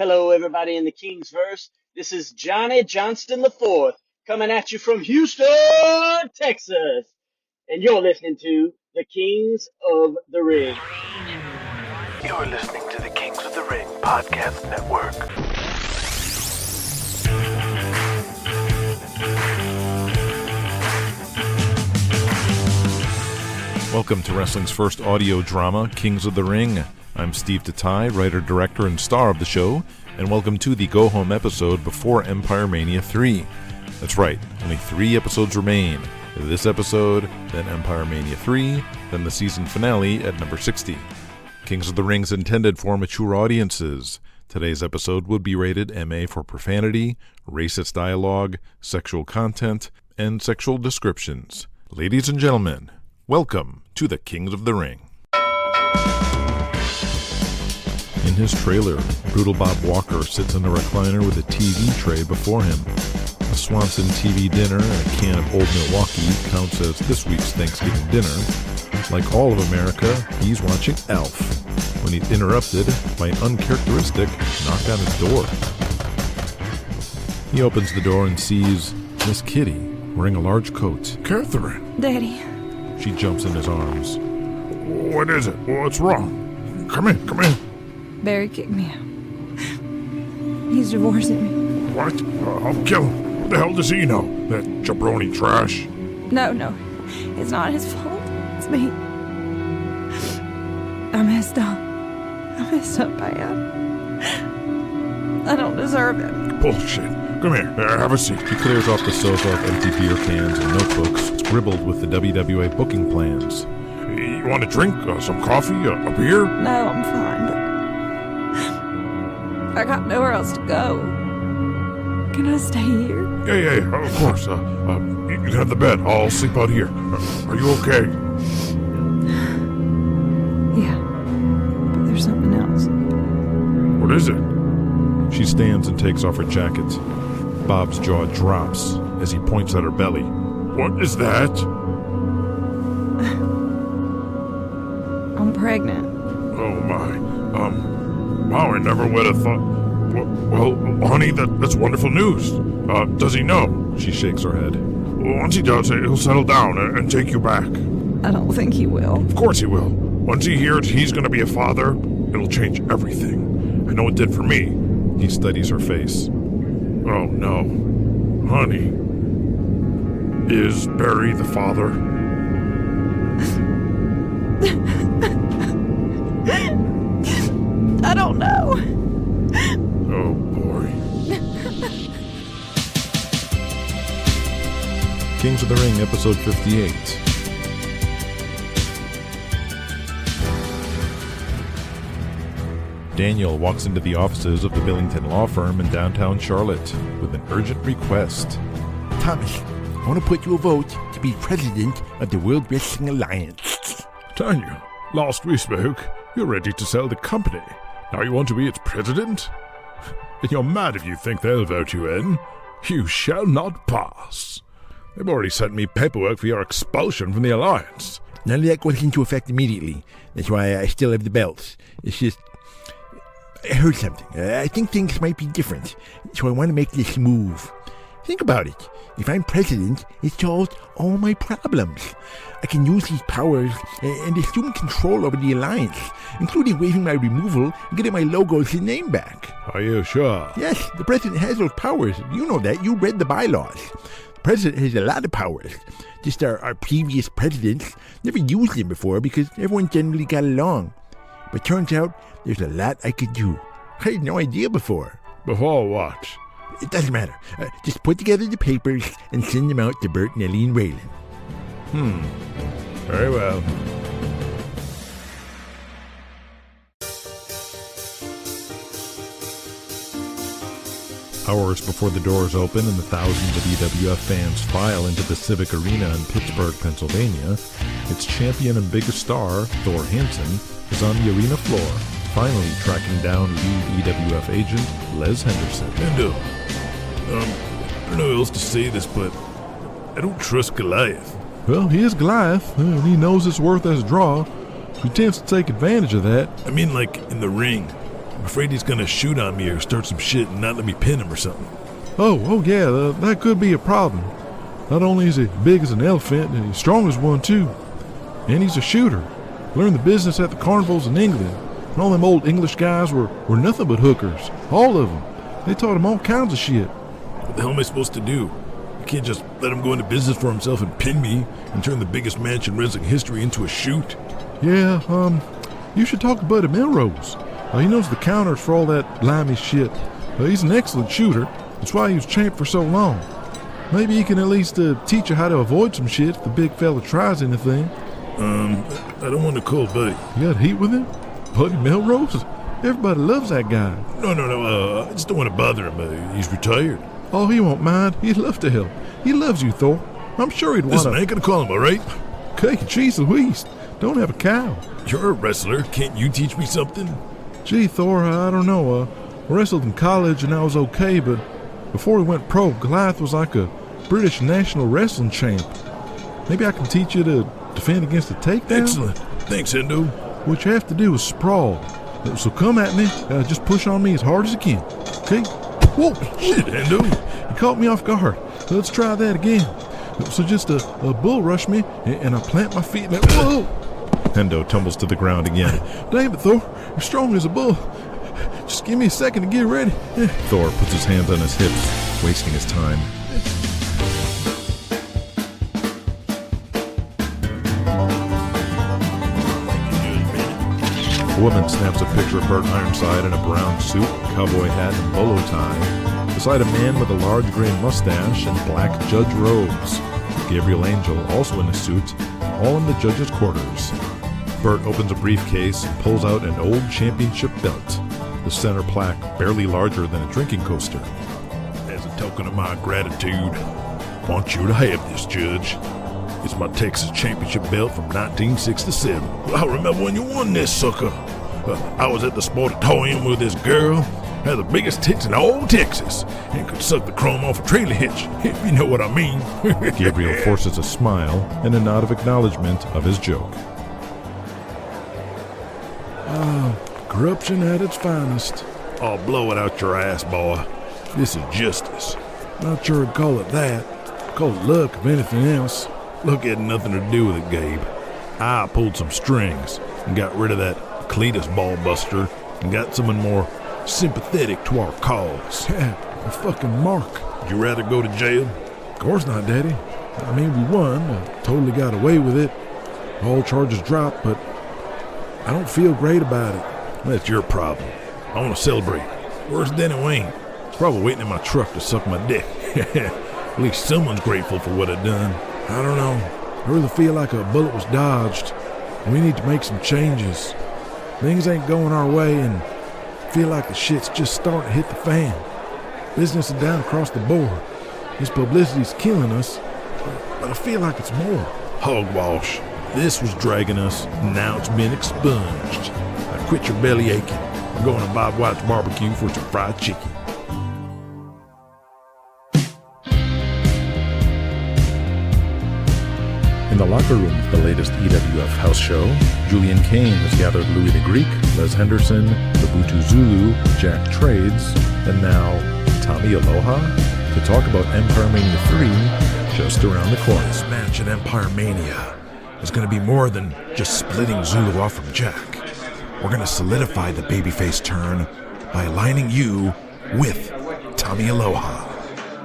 Hello, everybody in the Kingsverse. This is Johnny Johnston IV coming at you from Houston, Texas. And you're listening to the Kings of the Ring. You're listening to the Kings of the Ring Podcast Network. Welcome to wrestling's first audio drama, Kings of the Ring. I'm Steve Tatai, writer, director, and star of the show, and welcome to the go-home episode before Empire-Mania 3. That's right, only 3 episodes remain. This episode, then Empire-Mania 3, then the season finale at number 60. Kings of the Ring is intended for mature audiences. Today's episode would be rated M.A. for profanity, racist dialogue, sexual content, and sexual descriptions. Ladies and gentlemen, welcome to the Kings of the Ring. In his trailer, Brutal Bob Walker sits in a recliner with a TV tray before him. A Swanson TV dinner and a can of Old Milwaukee counts as this week's Thanksgiving dinner. Like all of America, he's watching Alf, when he's interrupted by an uncharacteristic knock on his door. He opens the door and sees Miss Kitty wearing a large coat. Catherine! Daddy. She jumps in his arms. What is it? What's wrong? Come in, come in. Barry kicked me out. He's divorcing me. What? I'll kill him. What the hell does he know? That jabroni trash. No. It's not his fault. It's me. I messed up. bad. I don't deserve it. Bullshit. Come here. Have a seat. He clears off the sofa of empty beer cans and notebooks scribbled with the WWA booking plans. You want a drink? Some coffee? A beer? No, I'm fine, but I got nowhere else to go. Can I stay here? Yeah, of course. You can have the bed. I'll sleep out here. Are you okay? Yeah, but there's something else. What is it? She stands and takes off her jacket. Bob's jaw drops as he points at her belly. What is that? I'm pregnant. Oh my. Wow, I never would have thought. Well, honey, that's wonderful news. Does he know? She shakes her head. Once he does, he'll settle down and take you back. I don't think he will. Of course he will. Once he hears he's going to be a father, it'll change everything. I know it did for me. He studies her face. Oh, no. Honey. Is Barry the father? I don't know. Oh, boy. Kings of the Ring, episode 58. Daniel walks into the offices of the Billington law firm in downtown Charlotte with an urgent request. Thomas, I want to put you a vote to be president of the World Wrestling Alliance. Daniel, last we spoke, you're ready to sell the company. Now you want to be its president? And you're mad if you think they'll vote you in. You shall not pass. They've already sent me paperwork for your expulsion from the Alliance. None of that goes into effect immediately. That's why I still have the belts. It's just, I heard something. I think things might be different. So I want to make this move. Think about it. If I'm president, it solves all my problems. I can use these powers and assume control over the Alliance, including waiving my removal and getting my logos and name back. Are you sure? Yes, the president has those powers. You know that. You read the bylaws. The president has a lot of powers. Just our previous presidents never used them before because everyone generally got along. But turns out there's a lot I could do. I had no idea before. Before what? It doesn't matter. Just put together the papers and send them out to Burt, Nelly, and Raylan. Very well. Hours before the doors open and the thousands of EWF fans file into the Civic Arena in Pittsburgh, Pennsylvania, its champion and biggest star, Thor Hansen, is on the arena floor, finally tracking down lead EWF agent Les Henderson. And, I don't know how else to say this, but I don't trust Goliath. Well, he is Goliath, and he knows his worth as a draw. He tends to take advantage of that. I mean, like, in the ring. I'm afraid he's gonna shoot on me or start some shit and not let me pin him or something. Oh yeah, that could be a problem. Not only is he big as an elephant, he's strong as one too. And he's a shooter. Learned the business at the carnivals in England. And all them old English guys were nothing but hookers. All of them. They taught him all kinds of shit. What the hell am I supposed to do? I can't just let him go into business for himself and pin me and turn the biggest match in wrestling history into a shoot. Yeah, you should talk to Buddy Melrose. He knows the counters for all that limey shit. He's an excellent shooter. That's why he was champ for so long. Maybe he can at least teach you how to avoid some shit if the big fella tries anything. I don't want to call Buddy. You got heat with him? Buddy Melrose? Everybody loves that guy. No, I just don't want to bother him. He's retired. Oh, he won't mind. He'd love to help. He loves you, Thor. I'm sure he'd want to... Listen, I ain't gonna call him, all right? Okay, geez Louise. Don't have a cow. You're a wrestler. Can't you teach me something? Gee, Thor, I don't know. I wrestled in college and I was okay, but before he went pro, Goliath was like a British national wrestling champ. Maybe I can teach you to defend against a takedown? Excellent. Thanks, Endo. What you have to do is sprawl. So come at me. Just push on me as hard as you can. Okay? Whoa! Shit, Endo. You caught me off guard. Let's try that again. So just a bull rush me, and I plant my feet. And whoa! Endo tumbles to the ground again. Damn it, Thor. You're strong as a bull. Just give me a second to get ready. Thor puts his hands on his hips, wasting his time. A woman snaps a picture of Burt Ironside in a brown suit, cowboy hat, and bolo tie, beside a man with a large green mustache and black judge robes. Gabriel Angel, also in a suit, all in the judge's quarters. Burt opens a briefcase and pulls out an old championship belt, the center plaque barely larger than a drinking coaster. As a token of my gratitude, I want you to have this, Judge. It's my Texas Championship belt from 1967. I remember when you won this sucker. I was at the Sportatorium with this girl, had the biggest tits in all Texas, and could suck the chrome off a trailer hitch, if you know what I mean. Gabriel forces a smile and a nod of acknowledgement of his joke. Corruption at its finest. I'll blow it out your ass, boy. This is justice. Not sure I'd call it that. Call it luck, if anything else. Luck had nothing to do with it, Gabe. I pulled some strings and got rid of that Cletus ball buster and got someone more sympathetic to our cause. Yeah, a fucking mark. Would you rather go to jail? Of course not, Daddy. I mean, we won. Totally got away with it. All charges dropped, but I don't feel great about it. That's your problem. I want to celebrate. Where's Denny Wayne? He's probably waiting in my truck to suck my dick. At least someone's grateful for what I've done. I don't know. I really feel like a bullet was dodged. We need to make some changes. Things ain't going our way, and I feel like the shit's just starting to hit the fan. Business is down across the board. This publicity's killing us, but I feel like it's more. Hogwash. This was dragging us, and now it's been expunged. Now quit your belly aching. We're going to Bob White's barbecue for some fried chicken. In the locker room of the latest EWF house show, Julian Cain has gathered Louis the Greek, Les Henderson, M'Butu Zulu, Jack Trades, and now Tommy Aloha to talk about Empire-Mania 3 just around the corner. This match at Empire-Mania is going to be more than just splitting Zulu off from Jack. We're going to solidify the babyface turn by aligning you with Tommy Aloha.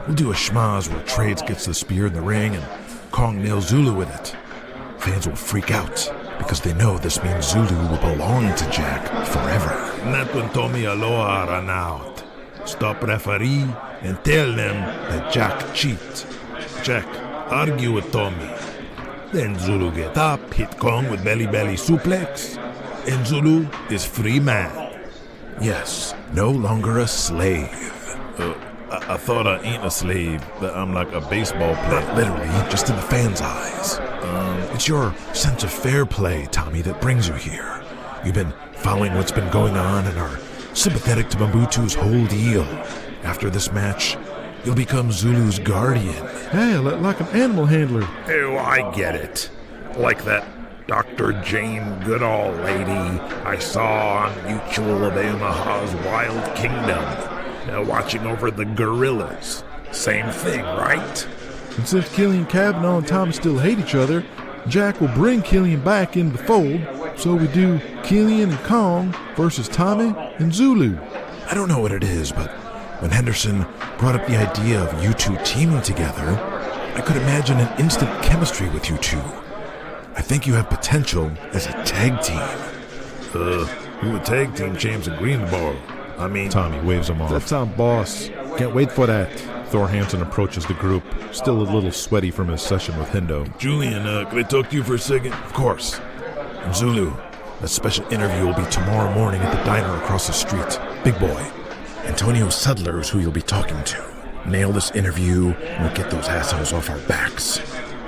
We'll do a schmaz where Trades gets the spear in the ring and Kong nails Zulu with it. Fans will freak out because they know this means Zulu will belong to Jack forever. Not when Tommy Aloha run out. Stop referee and tell them that Jack cheat. Jack argue with Tommy. Then Zulu get up, hit Kong with belly suplex, and Zulu is free man. Yes, no longer a slave. I thought I ain't a slave, that I'm like a baseball player. Not literally, just in the fans' eyes. It's your sense of fair play, Tommy, that brings you here. You've been following what's been going on and are sympathetic to M'Butu's whole deal. After this match, you'll become Zulu's guardian. Hey, like an animal handler. Oh, I get it. Like that Dr. Jane Goodall lady I saw on Mutual of Omaha's Wild Kingdom, watching over the gorillas. Same thing, right? And since Killian Cavanaugh and Tom still hate each other, Jack will bring Killian back into the fold, so we do Killian and Kong versus Tommy and Zulu. I don't know what it is, but when Henderson brought up the idea of you two teaming together, I could imagine an instant chemistry with you two. I think you have potential as a tag team. We were tag team champs in Greensboro. Tommy waves him off. That's our boss. Can't wait for that. Thor Hansen approaches the group, still a little sweaty from his session with Hendo. Julian, can I talk to you for a second? Of course. And Zulu, a special interview will be tomorrow morning at the diner across the street. Big boy. Antonio Sudler is who you'll be talking to. Nail this interview, and we'll get those assholes off our backs.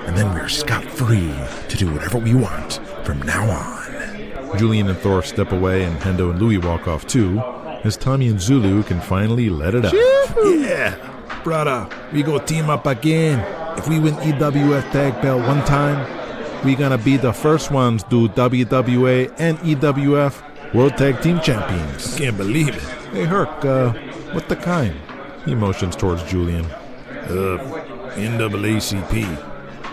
And then we're scot-free to do whatever we want from now on. Julian and Thor step away, and Hendo and Louie walk off too, as Tommy and Zulu can finally let it out. Yeah, brother, we go team up again. If we win EWF tag belt one time, we gonna be the first ones to WWA and EWF World Tag Team Champions. Can't believe it. Hey, Herc, what the kind? He motions towards Julian. NAACP.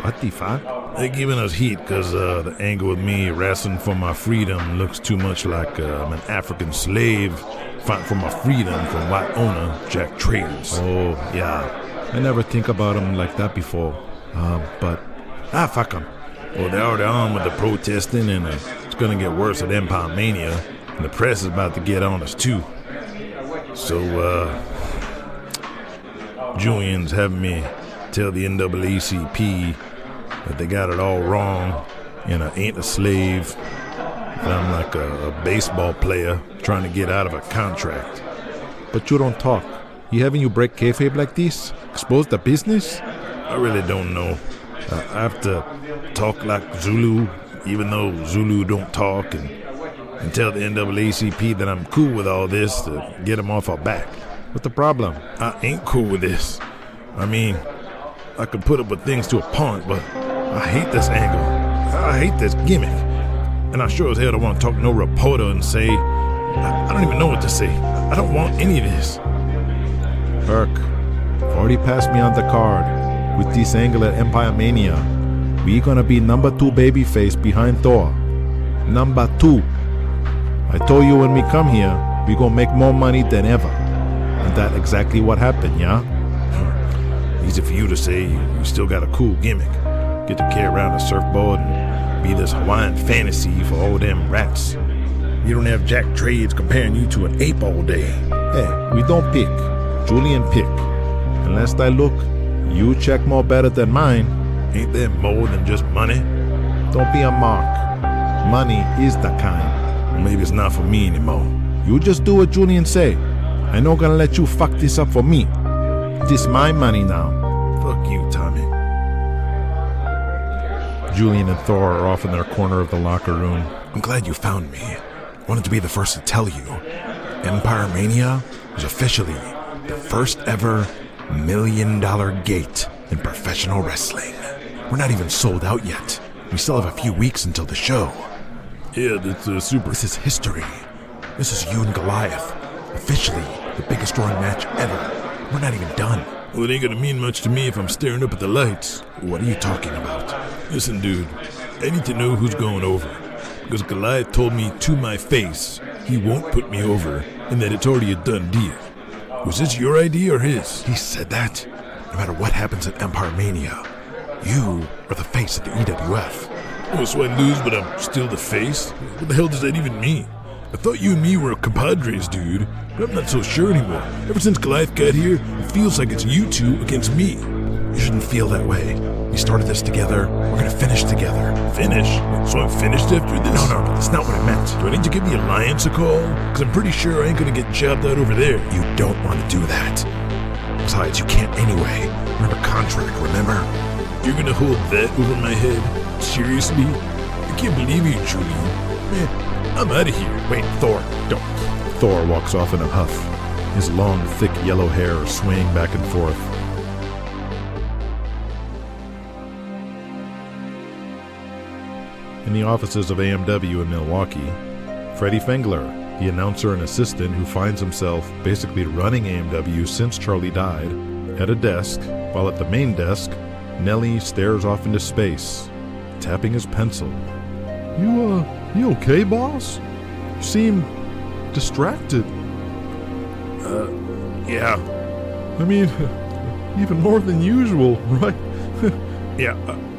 What the fuck? They're giving us heat because the angle with me wrestling for my freedom looks too much like I'm an African slave fighting for my freedom from white owner Jack Traders. Oh, yeah. I never think about him like that before. But fuck him. Well, they're already on with the protesting, and it's going to get worse at Empire-Mania, and the press is about to get on us too. So, Julian's having me tell the NAACP that they got it all wrong, and I ain't a slave, and I'm like a baseball player trying to get out of a contract. But you don't talk. He having you break kayfabe like this? Expose the business? I really don't know. I have to talk like Zulu, even though Zulu don't talk, and tell the NAACP that I'm cool with all this to get them off our back. What's the problem? I ain't cool with this. I mean, I could put up with things to a point, but I hate this angle. I hate this gimmick. And I sure as hell don't want to talk to no reporter and say, I don't even know what to say. I don't want any of this. Herc, already passed me on the card. With this angle at Empire-Mania, we gonna be number 2 babyface behind Thor. Number 2. I told you when we come here, we gonna make more money than ever. And that exactly what happened, yeah? Easy for you to say. You still got a cool gimmick. Get to carry around a surfboard and be this Hawaiian fantasy for all them rats. You don't have Jack Trades comparing you to an ape all day. Hey, we don't pick. Julian pick. And last I look, you check more better than mine. Ain't there more than just money? Don't be a mark. Money is the kind. Well, maybe it's not for me anymore. You just do what Julian say. I not gonna let you fuck this up for me. This my money now. Fuck you, Tommy. Julian and Thor are off in their corner of the locker room. I'm glad you found me. Wanted to be the first to tell you. Empire-Mania is officially the first ever $1 million gate in professional wrestling. We're not even sold out yet. We still have a few weeks until the show. Yeah, that's super. This is history. This is you and Goliath. Officially the biggest drawing match ever. We're not even done. Well, it ain't gonna mean much to me if I'm staring up at the lights. What are you talking about? Listen, dude, I need to know who's going over. Because Goliath told me to my face he won't put me over and that it's already a done deal. Was this your idea or his? He said that. No matter what happens at Empire-Mania, you are the face of the EWF. Oh, so I lose, but I'm still the face? What the hell does that even mean? I thought you and me were compadres, dude, but I'm not so sure anymore. Ever since Goliath got here, it feels like it's you two against me. You shouldn't feel that way. We started this together. We're gonna finish together. Finish? So I'm finished after this? No, that's not what I meant. Do I need to give the Alliance a call? Because I'm pretty sure I ain't gonna get jobbed out over there. You don't want to do that. Besides, you can't anyway. We're under contract, remember? You're gonna hold that over my head? Seriously? I can't believe you, Julian. Man, I'm out of here. Wait, Thor, don't. Thor walks off in a huff, his long, thick yellow hair swaying back and forth. In the offices of AMW in Milwaukee, Freddie Fengler, the announcer and assistant who finds himself basically running AMW since Charlie died, at a desk, while at the main desk, Nelly stares off into space, tapping his pencil. You okay, boss? You seem distracted. Yeah. I mean, even more than usual, right? Yeah,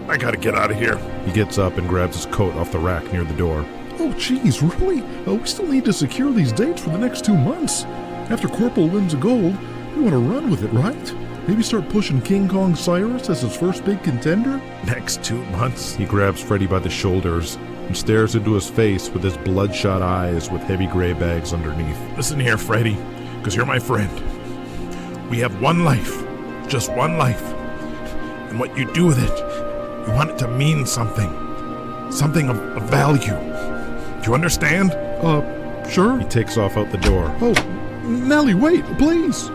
I gotta get out of here. He gets up and grabs his coat off the rack near the door. Oh, geez, really? We still need to secure these dates for the next 2 months. After Corporal wins a gold, we want to run with it, right? Maybe start pushing King Kong Cyrus as his first big contender? Next 2 months. He grabs Freddie by the shoulders and stares into his face with his bloodshot eyes with heavy gray bags underneath. Listen here, Freddie, because you're my friend. We have one life, just one life. And what you do with it, you want it to mean something. Something of value. Do you understand? Sure. He takes off out the door. Oh, Nelly, wait, please.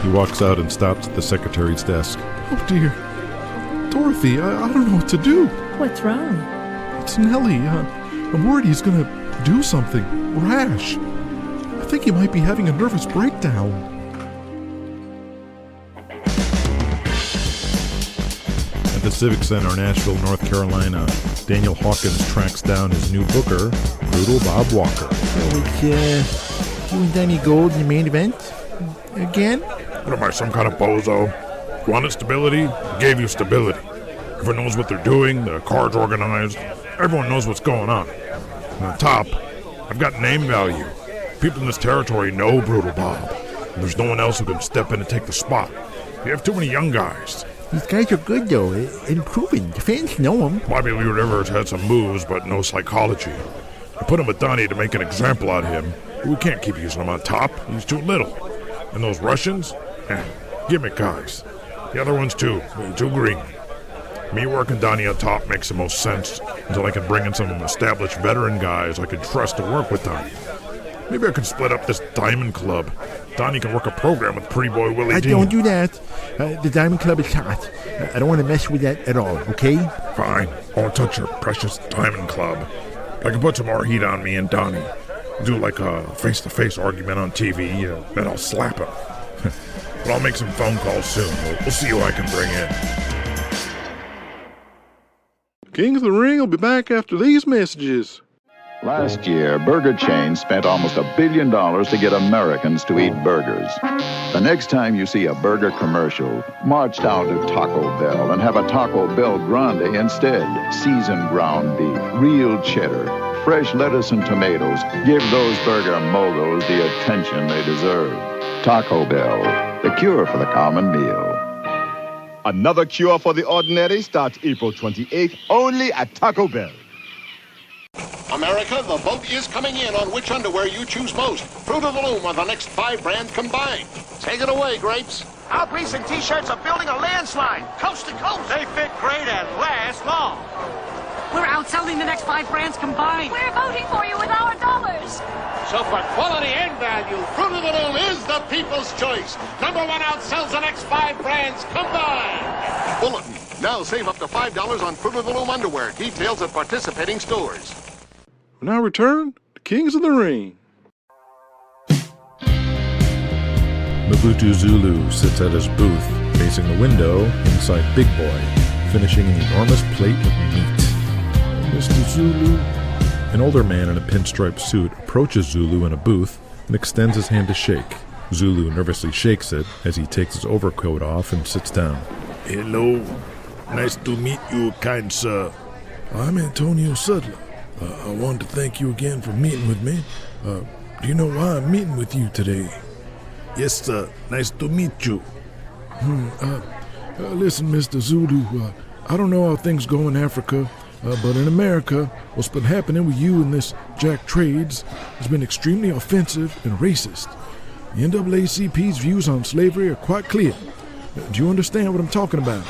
He walks out and stops at the secretary's desk. Oh, dear. Dorothy, I don't know what to do. What's wrong? It's Nelly. I'm worried he's going to do something rash. I think he might be having a nervous breakdown. At the Civic Center, Nashville, North Carolina, Daniel Hawkins tracks down his new booker, Brutal Bob Walker. So it's, you and Danny Gold in the main event? Again? What am I, some kind of bozo? You wanted stability? I gave you stability. Everyone knows what they're doing, the card's organized, everyone knows what's going on. And on top, I've got name value. People in this territory know Brutal Bob, and there's no one else who can step in and take the spot. You have too many young guys. These guys are good, though, and proven. The fans know them. Bobby Lee Rivers had some moves, but no psychology. I put him with Donnie to make an example out of him. We can't keep using him on top. He's too little. And those Russians? Gimmick guys. The other ones, too. They're too green. Me working Donnie on top makes the most sense until I can bring in some established veteran guys I can trust to work with Donnie. Maybe I can split up this Diamond Club. Donnie can work a program with Pretty Boy Willie Dean. Don't do that. The Diamond Club is hot. I don't want to mess with that at all, okay? Fine. I won't touch your precious Diamond Club. I can put some more heat on me and Donnie. Do like a face-to-face argument on TV, then I'll slap him. But I'll make some phone calls soon. We'll see who I can bring in. Kings of the Ring will be back after these messages. Last year, burger chains spent almost $1 billion to get Americans to eat burgers. The next time you see a burger commercial, march down to Taco Bell and have a Taco Bell Grande instead. Seasoned ground beef, real cheddar, fresh lettuce and tomatoes. Give those burger moguls the attention they deserve. Taco Bell, the cure for the common meal. Another cure for the ordinary starts April 28th only at Taco Bell. America, the vote is coming in on which underwear you choose most. Fruit of the Loom are the next 5 brands combined. Take it away, Grapes. Our recent T-shirts are building a landslide, coast to coast. They fit great and last long. We're outselling the next 5 brands combined. We're voting for you with our dollars. So for quality and value, Fruit of the Loom is the people's choice. #1 outsells the next 5 brands combined. Bulletin. Now save up to $5 on Fruit of the Loom underwear. Details at participating stores. We now return to Kings of the Ring. M'Butu Zulu sits at his booth, facing the window inside Big Boy, finishing an enormous plate of meat. Mr. Zulu. An older man in a pinstripe suit approaches Zulu in a booth and extends his hand to shake. Zulu nervously shakes it as he takes his overcoat off and sits down. Hello. Nice to meet you, kind sir. I'm Antonio Sudler. I want to thank you again for meeting with me. Do you know why I'm meeting with you today? Yes, sir. Nice to meet you. Listen, Mr. Zulu, I don't know how things go in Africa, but in America, what's been happening with you and this Jack Trades has been extremely offensive and racist. The NAACP's views on slavery are quite clear. Do you understand what I'm talking about?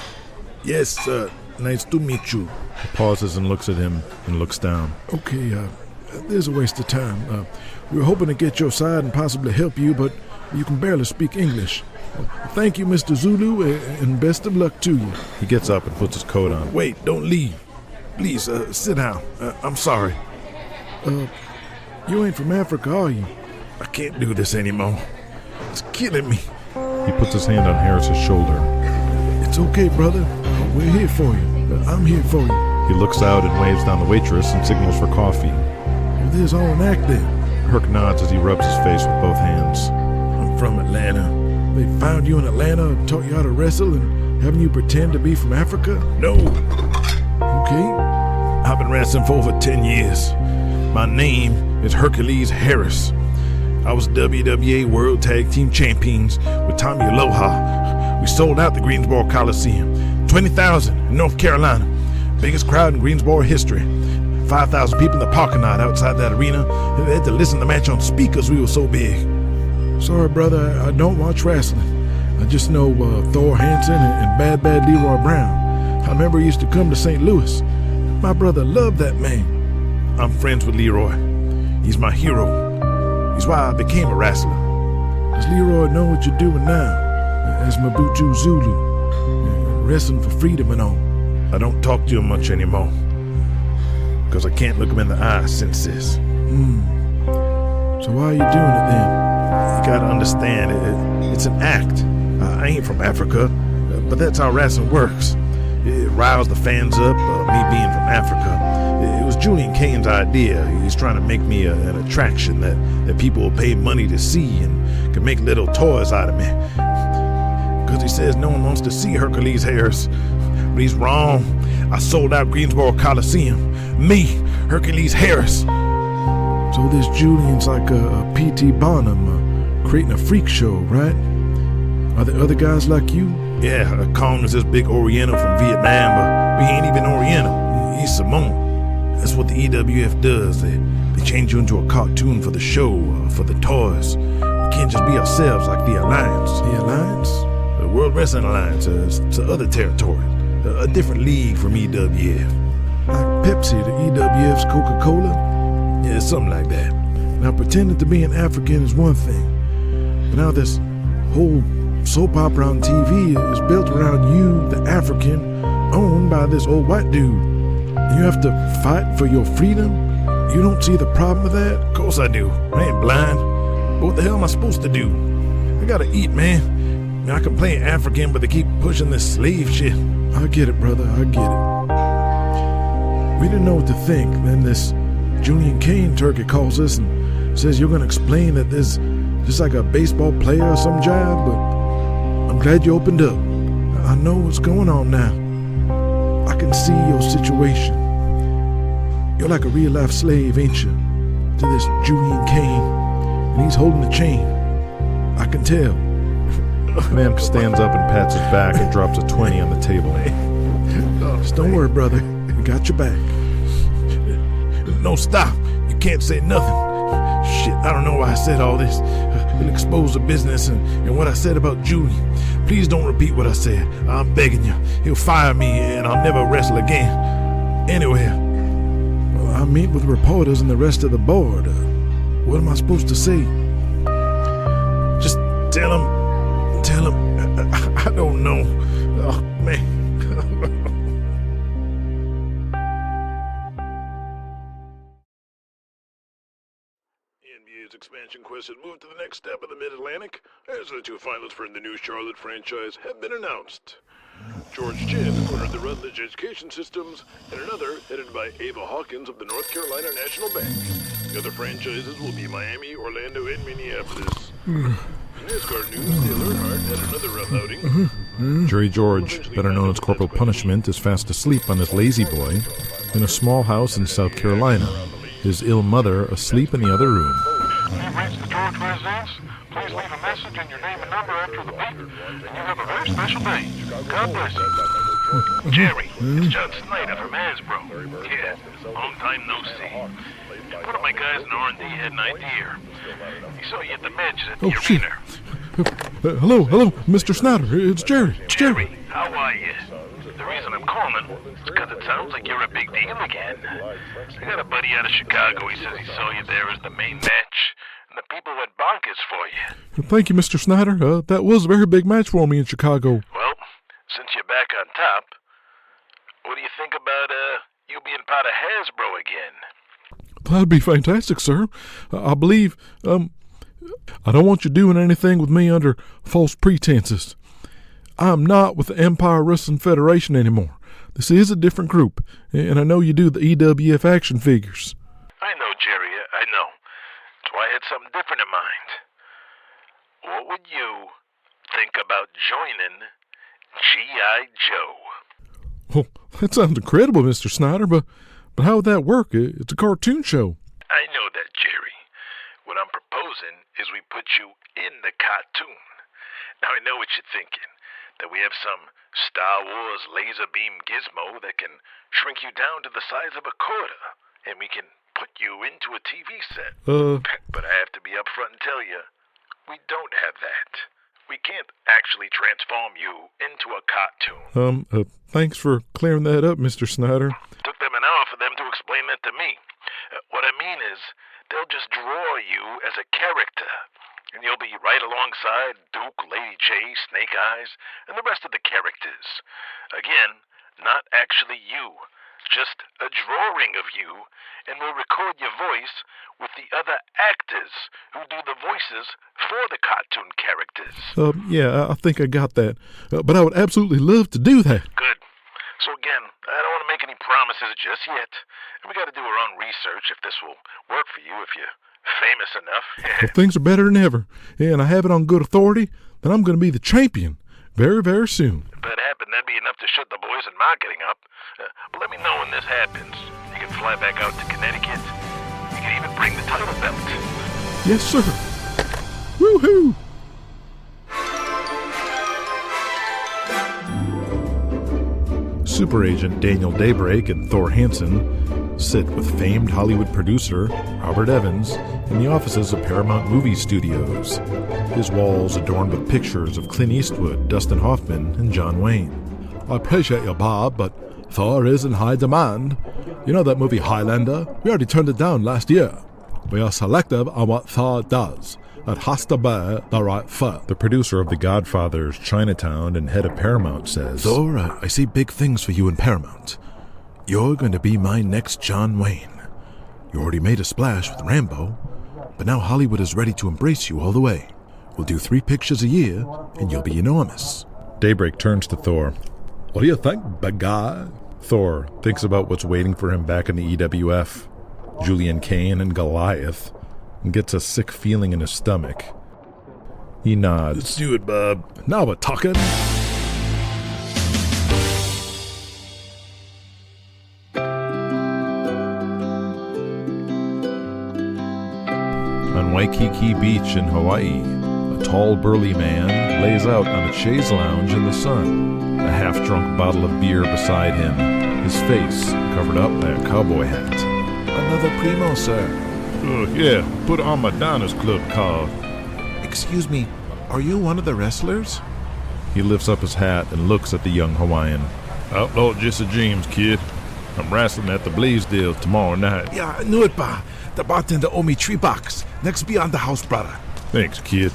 Yes, sir. Nice to meet you. He pauses and looks at him and looks down. Okay, there's a waste of time. We were hoping to get your side and possibly help you, but you can barely speak English. Thank you, Mr. Zulu, and best of luck to you. He gets up and puts his coat on. Wait, don't leave. Please, sit down. I'm sorry. You ain't from Africa, are you? I can't do this anymore. It's killing me. He puts his hand on Harris's shoulder. It's okay, brother. We're here for you. I'm here for you. He looks out and waves down the waitress and signals for coffee. Well, there's all an act then. Herc nods as he rubs his face with both hands. I'm from Atlanta. They found you in Atlanta and taught you how to wrestle and having you pretend to be from Africa? No. Okay. I've been wrestling for over 10 years. My name is Hercules Harris. I was WWA World Tag Team Champions with Tommy Aloha. We sold out the Greensboro Coliseum. 20,000 in North Carolina. Biggest crowd in Greensboro history. 5,000 people in the parking lot outside that arena. They had to listen to the match on speakers, we were so big. Sorry, brother, I don't watch wrestling. I just know Thor Hansen and Bad Leroy Brown. I remember he used to come to St. Louis. My brother loved that man. I'm friends with Leroy. He's my hero. He's why I became a wrestler. Does Leroy know what you're doing now? As M'Butu Zulu, wrestling for freedom and all. I don't talk to him much anymore. Because I can't look him in the eye since this. So why are you doing it then? You gotta understand, it's an act. I ain't from Africa, but that's how wrestling works. It riles the fans up, me being from Africa. It was Julian Cain's idea. He's trying to make me an attraction that people will pay money to see and can make little toys out of me. Because he says no one wants to see Hercules Harris. But he's wrong. I sold out Greensboro Coliseum. Me, Hercules Harris. So this Julian's like a P.T. Barnum, creating a freak show, right? Are there other guys like you? Yeah, Kong is this big Oriental from Vietnam, but he ain't even Oriental. He's Samoan. That's what the EWF does. They change you into a cartoon for the show, for the toys. We can't just be ourselves like the Alliance. The Alliance? The World Wrestling Alliance. It's other territory. A different league from EWF. Like Pepsi to EWF's Coca-Cola? Yeah, something like that. Now, pretending to be an African is one thing. But now this whole soap opera on TV is built around you, the African, owned by this old white dude. And you have to fight for your freedom? You don't see the problem with that? Of course I do. I ain't blind. But what the hell am I supposed to do? I gotta eat, man. I can play African, but they keep pushing this slave shit. I get it, brother. I get it. We didn't know what to think. Then this Julian Cain turkey calls us and says you're going to explain that there's just like a baseball player or some jive, but I'm glad you opened up. I know what's going on now. I can see your situation. You're like a real-life slave, ain't you? To this Julian Cain, and he's holding the chain. I can tell. The man stands up and pats his back and drops a 20 on the table. Just don't worry, brother. We got your back. No, stop. You can't say nothing. Shit, I don't know why I said all this. It'll expose the business and what I said about Julian. Please don't repeat what I said. I'm begging you. He'll fire me and I'll never wrestle again. Anywhere. Well, I meet with reporters and the rest of the board. What am I supposed to say? Just tell him. I don't know. Oh, man. NBA's expansion quest has moved to the next step of the Mid-Atlantic, as the two finalists for the new Charlotte franchise have been announced. George Chin, owner of the Rutledge Education Systems, and another headed by Ava Hawkins of the North Carolina National Bank. The other franchises will be Miami, Orlando, and Minneapolis. In NASCAR news, Dale Earnhardt had another rough outing. Jerry George, better known as Corporal Punishment, is fast asleep on his lazy boy in a small house in South Carolina. His ill mother asleep in the other room. You've reached the George residence. Please leave a message and your name and number after the beep, and you have a very special day. God bless you. Jerry, it's John Snyder from Hasbro. Yeah, long time no see. One of my guys in R&D had an idea. He saw you at the Meds at the arena. Hello, Mr. Snyder. It's Jerry. Jerry, how are you? The reason I'm calling is because it sounds like you're a big deal again. I got a buddy out of Chicago. He says he saw you there as the main match, and the people went bonkers for you. Thank you, Mr. Snyder. That was a very big match for me in Chicago. Well, since you're back on top, what do you think about, you'll be in part of Hasbro again. That'd be fantastic, sir. I believe, I don't want you doing anything with me under false pretenses. I'm not with the Empire Wrestling Federation anymore. This is a different group, and I know you do the EWF action figures. I know, Jerry, I know. That's why I had something different in mind. What would you think about joining G.I. Joe? Well, that sounds incredible, Mr. Snyder, but how would that work? It's a cartoon show. I know that, Jerry. What I'm proposing is we put you in the cartoon. Now, I know what you're thinking, that we have some Star Wars laser beam gizmo that can shrink you down to the size of a quarter, and we can put you into a TV set. But I have to be upfront and tell you, we don't have that. We can't actually transform you into a cartoon. Thanks for clearing that up, Mr. Snyder. Took them an hour for them to explain that to me. What I mean is, they'll just draw you as a character, and you'll be right alongside Duke, Lady J, Snake Eyes, and the rest of the characters. Again, not actually you, just a drawing of you, and we'll record your voice with the other actors who do the voices for the cartoon characters. Yeah, I think I got that. But I would absolutely love to do that. Good. So again, I don't want to make any promises just yet. And we got to do our own research if this will work for you, if you're famous enough. Well, things are better than ever. Yeah, and I have it on good authority that I'm going to be the champion very, very soon. If that happened, that'd be enough to shut the boys in marketing up. But let me know when this happens. You can fly back out to Connecticut. You can even bring the title belt. Yes, sir. Woohoo! Super agent Daniel Daybreak and Thor Hansen sit with famed Hollywood producer Robert Evans in the offices of Paramount Movie Studios. His walls adorned with pictures of Clint Eastwood, Dustin Hoffman, and John Wayne. I appreciate you, Bob, but Thor is in high demand. You know that movie Highlander? We already turned it down last year. We are selective on what Thor does. It has to be the right fit. The producer of The Godfathers, Chinatown, and head of Paramount says, Thor, I see big things for you in Paramount. You're going to be my next John Wayne. You already made a splash with Rambo, but now Hollywood is ready to embrace you all the way. We'll do 3 pictures a year, and you'll be enormous. Daybreak turns to Thor. What do you think, big guy? Thor thinks about what's waiting for him back in the EWF, Julian Cain and Goliath, and gets a sick feeling in his stomach. He nods. Let's do it, Bob. Now we're talking. On Waikiki Beach in Hawaii, a tall, burly man lays out on a chaise lounge in the sun, a half-drunk bottle of beer beside him, his face covered up by a cowboy hat. Another primo, sir. Yeah, put on my Diners Club card. Excuse me, are you one of the wrestlers? He lifts up his hat and looks at the young Hawaiian. Outlaw Jesse James, kid. I'm wrestling at the Blaisdell tomorrow night. Yeah, I knew it, ba. The bartender owe me $3. Next beyond the house, brother. Thanks, kid.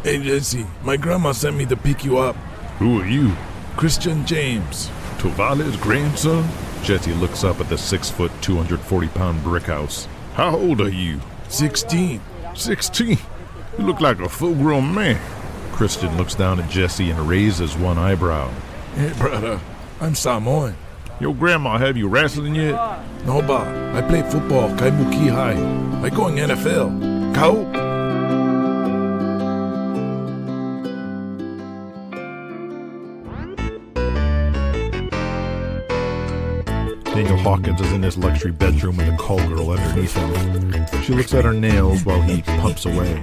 Hey, Jesse, my grandma sent me to pick you up. Who are you? Christian James. Tovale's grandson? Jesse looks up at the 6-foot, 240-pound brick house. How old are you? 16. 16? You look like a full-grown man. Christian looks down at Jesse and raises one eyebrow. Hey, brother, I'm Samoan. Your grandma have you wrestling yet? No, ba. I play football, Kaimuki High. I going NFL. Kau? Daniel Hawkins is in his luxury bedroom with a call girl underneath him. She looks at her nails while he pumps away.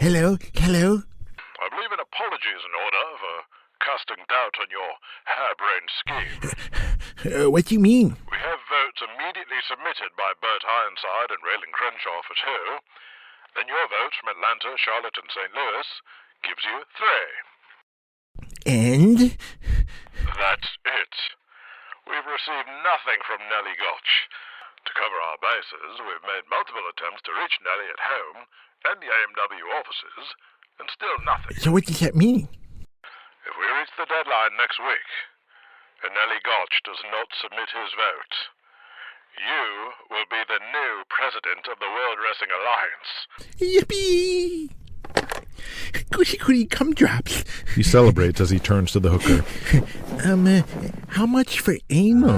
Hello? I believe an apology is in order for casting doubt on your harebrained scheme. What do you mean? We have votes immediately submitted by Burt Ironside and Raylan Crenshaw for 2. Then your votes from Atlanta, Charlotte, and St. Louis gives you 3. And? That's it. We've received nothing from Nelly Gotch. To cover our bases, we've made multiple attempts to reach Nelly at home and the AMW offices, and still nothing. So what does that mean? If we reach the deadline next week, and Nelly Gotch does not submit his vote, you will be the new president of the World Wrestling Alliance. Yippee! Goody goody gumdrops. He celebrates as he turns to the hooker. How much for anal?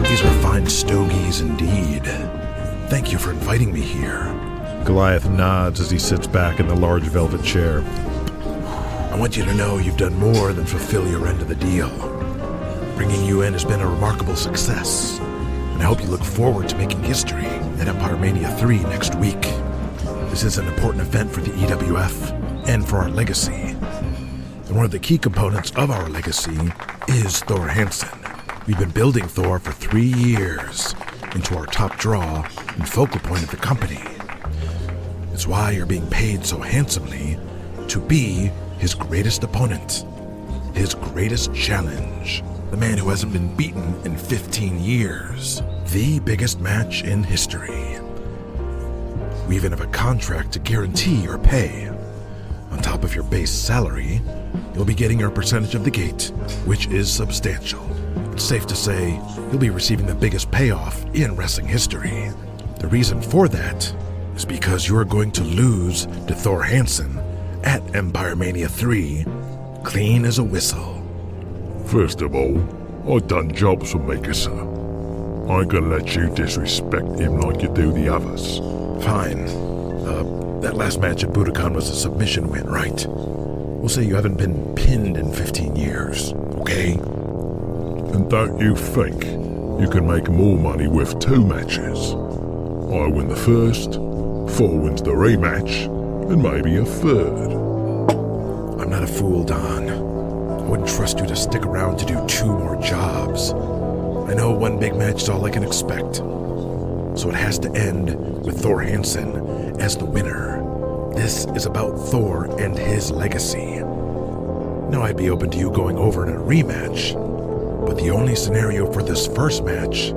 These are fine stogies indeed. Thank you for inviting me here. Goliath nods as he sits back in the large velvet chair. I want you to know you've done more than fulfill your end of the deal. Bringing you in has been a remarkable success, and I hope you look forward to making history at Empire-Mania 3 next week. This is an important event for the EWF and for our legacy. And one of the key components of our legacy is Thor Hansen. We've been building Thor for 3 years into our top draw and focal point of the company. It's why you're being paid so handsomely to be his greatest opponent, his greatest challenge, the man who hasn't been beaten in 15 years, the biggest match in history. We even have a contract to guarantee your pay. On top of your base salary, you'll be getting your percentage of the gate, which is substantial. It's safe to say you'll be receiving the biggest payoff in wrestling history. The reason for that is because you're going to lose to Thor Hansen at Empire-Mania 3, clean as a whistle. First of all, I done jobs for Mikasa. I ain't gonna let you disrespect him like you do the others. Fine. That last match at Budokan was a submission win, right? We'll say you haven't been pinned in 15 years, okay? And don't you think you can make more money with 2 matches? I win the first, Thor wins the rematch, and maybe a third. I'm not a fool, Don. I wouldn't trust you to stick around to do 2 more jobs. I know one big match is all I can expect. So it has to end with Thor Hansen as the winner. This is about Thor and his legacy. Now, I'd be open to you going over in a rematch, but the only scenario for this first match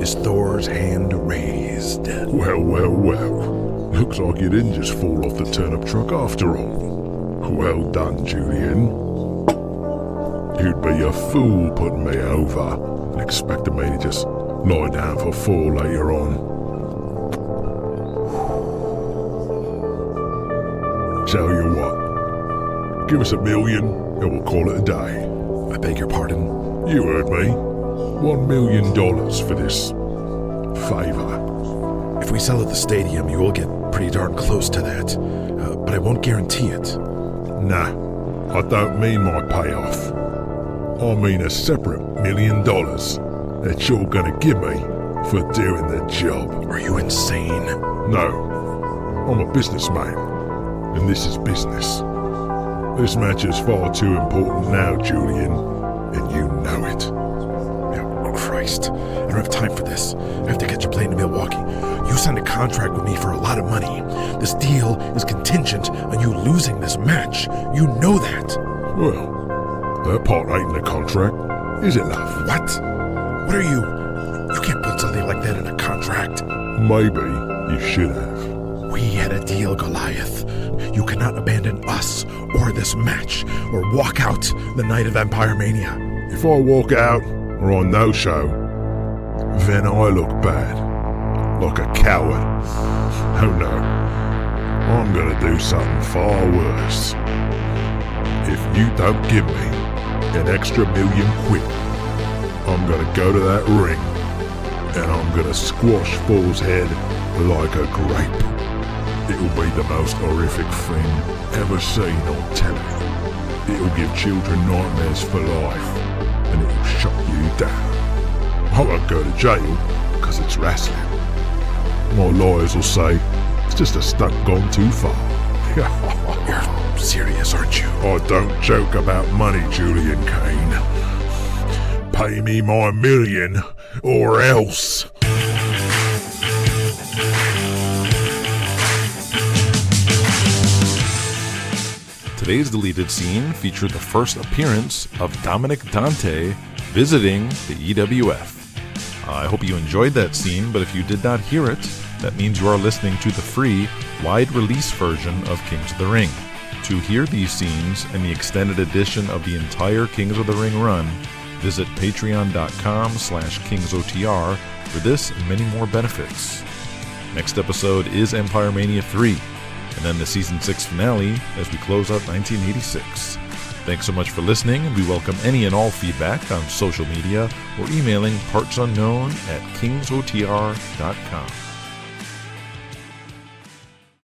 is Thor's hand raised. Well. Looks like you didn't just fall off the turnip truck after all. Well done, Julian. You'd be a fool putting me over and expecting me to just lie down for 4 later on. Tell you what, give us $1 million and we'll call it a day. I beg your pardon? You heard me. $1 million for this favor. If we sell at the stadium, you will get pretty darn close to that, but I won't guarantee it. Nah, I don't mean my payoff. I mean a separate $1 million that you're gonna give me for doing the job. Are you insane? No, I'm a businessman, and this is business. This match is far too important now, Julian, and you know it. Oh, Christ. I don't have time for this. I have to catch a plane to Milwaukee. You signed a contract with me for a lot of money. This deal is contingent on you losing this match. You know that. Well, that part ain't in the contract, is it, love? What? What are you? You can't put something like that in a contract. Maybe you should have. We had a deal, Goliath. You cannot abandon us or this match or walk out the night of Empire-Mania. If I walk out or I no-show, then I look bad. Like a coward. Oh no. I'm gonna do something far worse. If you don't give me an extra $1 million quick, I'm gonna go to that ring and I'm gonna squash Thor's head like a grape. It'll be the most horrific thing ever seen on telly. It'll give children nightmares for life, and it'll shut you down. I won't go to jail, because it's wrestling. My lawyers will say, it's just a stunt gone too far. You're serious, aren't you? I don't joke about money, Julian Cain. Pay me my $1 million, or else. Today's deleted scene featured the first appearance of Dominic Dante visiting the EWF. I hope you enjoyed that scene, but if you did not hear it, that means you are listening to the free, wide-release version of Kings of the Ring. To hear these scenes and the extended edition of the entire Kings of the Ring run, visit patreon.com/KingsOTR for this and many more benefits. Next episode is Empire-Mania 3, and then the Season 6 finale as we close out 1986. Thanks so much for listening, and we welcome any and all feedback on social media or emailing partsunknown@kingsotr.com.